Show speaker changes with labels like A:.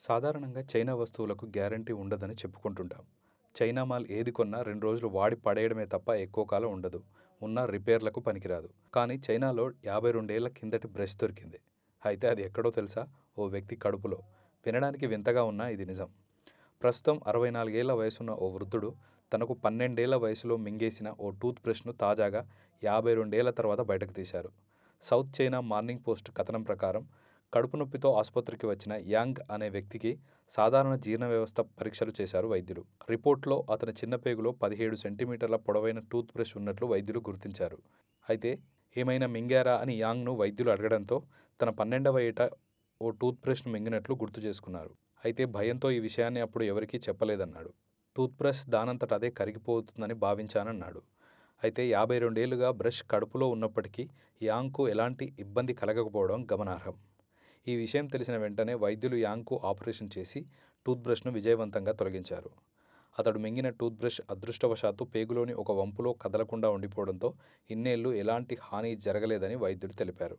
A: సాధారణంగా చైనా వస్తువులకు గ్యారంటీ ఉండదని చెప్పుకుంటుంటాం. చైనా మాల్ ఏది కొన్నా 2 రోజులు వాడి పడేయడమే తప్ప ఎక్కువ కాలం ఉండదు. ఉన్న రిపేర్లకు పనికిరాదు. కానీ చైనాలో 52 ఏళ్ల కిందటి బ్రష్ దొరికింది. అయితే అది ఎక్కడో తెలుసా? ఓ వ్యక్తి కడుపులో. వినడానికి వింతగా ఉన్నా ఇది నిజం. ప్రస్తుతం 64 ఏళ్ల వయసున్న ఓ వృద్ధుడు తనకు 12 ఏళ్ల వయసులో మింగేసిన ఓ టూత్ బ్రష్ను తాజాగా 52 ఏళ్ల తర్వాత బయటకు తీశారు. సౌత్ చైనా మార్నింగ్ పోస్ట్ కథనం ప్రకారం కడుపు నొప్పితో ఆసుపత్రికి వచ్చిన యాంగ్ అనే వ్యక్తికి సాధారణ జీర్ణ వ్యవస్థ పరీక్షలు చేశారు వైద్యులు. రిపోర్ట్లో అతని చిన్న పేగులో 17 సెంటీమీటర్ల పొడవైన టూత్ బ్రష్ ఉన్నట్లు వైద్యులు గుర్తించారు. అయితే ఏమైనా మింగారా అని యాంగ్ను వైద్యులు అడగడంతో తన 12వ ఏట ఓ టూత్ బ్రష్ను మింగినట్లు గుర్తు చేసుకున్నారు. అయితే భయంతో ఈ విషయాన్ని అప్పుడు ఎవరికీ చెప్పలేదన్నాడు. టూత్ బ్రష్ దానంతట అదే కరిగిపోతుందని భావించానన్నాడు. అయితే 52 ఏళ్లుగా బ్రష్ కడుపులో ఉన్నప్పటికీ యాంగ్కు ఎలాంటి ఇబ్బంది కలగకపోవడం గమనార్హం. ఈ విషయం తెలిసిన వెంటనే వైద్యులు యాంగ్కు ఆపరేషన్ చేసి టూత్ బ్రష్ను విజయవంతంగా తొలగించారు. అతడు మింగిన టూత్ బ్రష్ అదృష్టవశాత్తు పేగులోని ఒక వంపులో కదలకుండా ఉండిపోవడంతో ఇన్నేళ్లు ఎలాంటి హాని జరగలేదని వైద్యులు తెలిపారు.